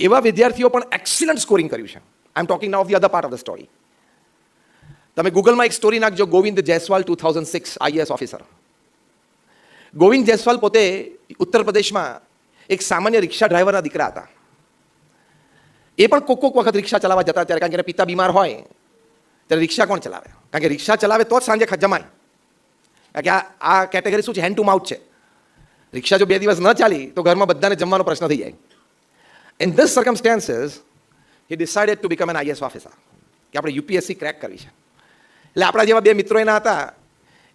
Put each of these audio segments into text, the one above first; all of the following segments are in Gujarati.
એવા વિદ્યાર્થીઓ પણ એક્સિલન્ટ સ્કોરિંગ કર્યું છે. I am talking now of the other part of the story. તમે ગૂગલમાં એક સ્ટોરી નાખજો, ગોવિંદ જયસ્વાલ 2006 આઈએએસ ઓફિસર. ગોવિંદ જયસ્વાલ પોતે ઉત્તર પ્રદેશમાં એક સામાન્ય રિક્ષા ડ્રાઈવરના દીકરા હતા. એ પણ કોક વખત રિક્ષા ચલાવવા જતા ત્યારે, કારણ કે એના પિતા બીમાર હોય ત્યારે રિક્ષા કોણ ચલાવે? કારણ કે રિક્ષા ચલાવે તો જ સાંજે જમાય. કારણ કે આ કેટેગરી શું છે? હેન્ડ ટુ માઉથ છે. રિક્ષા જો 2 દિવસ ન ચાલી તો ઘરમાં બધાને જમવાનો પ્રશ્ન થઈ જાય. In this circumstances he decided to become N IAS officer, કે આપણે યુપીએસસી ક્રેક કરવી છે. એટલે આપણા જેવા 2 મિત્રો એના હતા.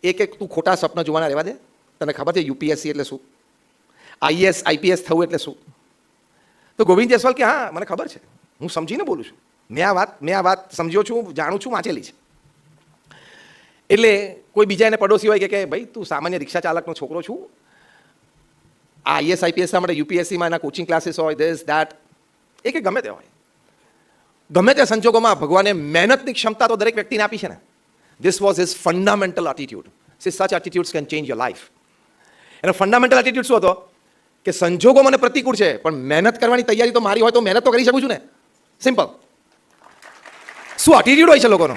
એક તું ખોટા સપના જોવાના રહેવા દે, તને ખબર છે યુપીએસસી એટલે શું, આઈએએસ આઈપીએસ થવું એટલે શું? તો ગોવિંદ જયસ્વાલ કે હા મને ખબર છે, હું સમજીને બોલું છું, મેં આ વાત સમજ્યો છું, જાણું છું, વાંચેલી છે. એટલે કોઈ બીજા એને પડોશી હોય કે ભાઈ તું સામાન્ય રિક્ષા ચાલકનો છોકરો છું, આઈએસ આઈપીએસ માટે યુપીએસસીમાં એના કોચિંગ ક્લાસીસ હોય, ધીસ દેટ, એ કે ગમે તે હોય, ગમે તે સંજોગોમાં ભગવાને મહેનતની ક્ષમતા તો દરેક વ્યક્તિને આપી છે ને. This was his fundamental attitude. See such attitudes can change your life. એનો ફંડામેન્ટલ એટીટ્યુડ શું હતો? કે સંજોગો મને પ્રતિકૂળ છે પણ મહેનત કરવાની તૈયારી તો મારી હોય તો મહેનત તો કરી શકું છું ને. સિમ્પલ. શું એટીટ્યુડ હોય છે લોકોનો?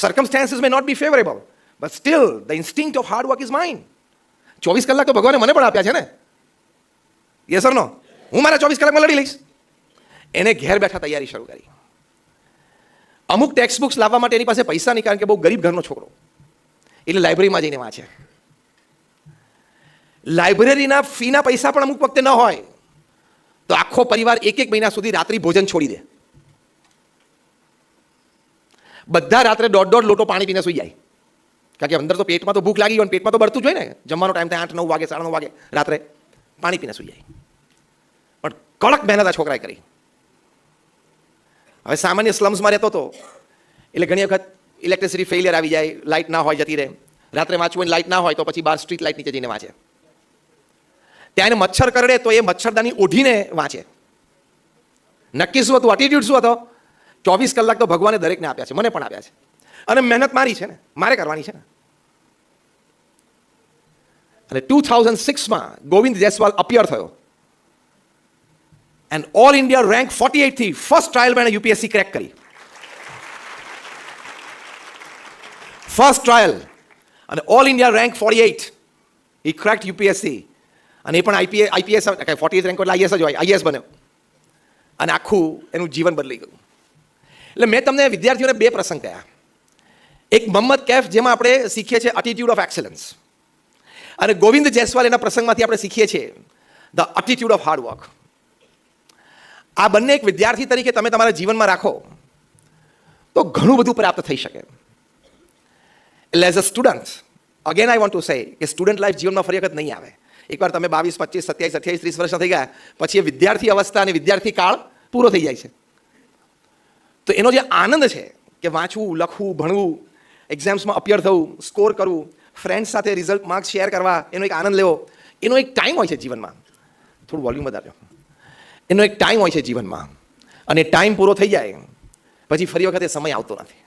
Circumstances may not be favorable, but still the instinct of hard work is mine. 24 કલાક તો ભગવાને મને પણ આપ્યા છે ને. યસ ઓર નો? હું મારા 24 કલાકમાં લડી લઈશ. એને ઘેર બેઠા તૈયારી શરૂ કરી. અમુક ટેક્સ્ટ બુક્સ લાવવા માટે એની પાસે પૈસા નહીં, કારણ કે બહુ ગરીબ ઘરનો છોકરો. એટલે લાઇબ્રેરીમાં જઈને વાંચે. લાઇબ્રેરીના ફીના પૈસા પણ અમુક વખતે ન હોય તો આખો પરિવાર 1 મહિના સુધી રાત્રિ ભોજન છોડી દે. બધા રાત્રે 1.5 લોટો પાણી પીને સુઈ જાય. કારણ કે અંદર તો પેટમાં તો ભૂખ લાગી હોય, પેટમાં તો બળતું જ હોય ને. જમવાનો ટાઈમ થાય 8-9 વાગે, 9:30 વાગે રાત્રે પાણી પીને સુઈ જાય. પણ કડક મહેનત આ છોકરાએ કરી. હવે સામાન્ય સ્લમ્સમાં રહેતો હતો એટલે ઘણી વખત ઇલેક્ટ્રિસિટી ફેલિયર આવી જાય, લાઇટ ના હોય જતી રહે. રાત્રે વાંચવું હોય લાઇટ ના હોય તો પછી બહાર સ્ટ્રીટ લાઇટ નીચે જઈને વાંચે. ત્યાં એને મચ્છર કરડે તો એ મચ્છરદાની ઓઢીને વાંચે. નક્કી શું હતું? એટીટ્યુડ શું હતો? 24 કલાક તો ભગવાને દરેકને આપ્યા છે, મને પણ આપ્યા છે, અને મહેનત મારી છે ને, મારે કરવાની છે ને. અને 2006માં ગોવિંદ જયસ્વાલ અપિયર થયો એન્ડ ઓલ ઇન્ડિયા રેન્ક 48 થી ફર્સ્ટ ટ્રાયલમાં એને યુપીએસસી ક્રેક કરી. ફર્સ્ટ ટ્રાયલ અને ઓલ ઇન્ડિયા રેન્ક 48, હી ક્રેક્ડ યુપીએસસી. અને એ પણ આઈપીએસ 48 રેન્ક એટલે આઈએસ જ હોય, આઈએસ બન્યો અને આખું એનું જીવન બદલી ગયું. એટલે મેં તમને વિદ્યાર્થીઓને 2 પ્રસંગ કહ્યા. એક મોહમ્મદ કૈફ, જેમાં આપણે શીખીએ છીએ એટીટ્યુડ ઓફ એક્સેલન્સ, અને ગોવિંદ જયસ્વાલ એના પ્રસંગમાંથી આપણે શીખીએ છીએ the attitude of hard work. આ બંને એક વિદ્યાર્થી તરીકે તમે તમારા જીવનમાં રાખો તો ઘણું બધું પ્રાપ્ત થઈ શકે. એટલે as a student, again I want to say કે સ્ટુડન્ટ લાઈફ જીવનમાં ફરી વખત નહીં આવે. એકવાર તમે 22, 25, 27, 28, 30 વર્ષના થઈ ગયા પછી એ વિદ્યાર્થી અવસ્થા અને વિદ્યાર્થી કાળ પૂરો થઈ જાય છે. તો એનો જે આનંદ છે કે વાંચવું, લખવું, ભણવું, એક્ઝામ્સમાં અપિયર થવું, સ્કોર કરવું, ફ્રેન્ડ્સ સાથે રિઝલ્ટ માર્ક્સ શેર કરવા, એનો એક આનંદ લેવો, એનો એક ટાઈમ હોય છે જીવનમાં. થોડું વોલ્યુમ વધારજો. એનો એક ટાઈમ હોય છે જીવનમાં, અને ટાઈમ પૂરો થઈ જાય પછી ફરી વખત એ સમય આવતો નથી.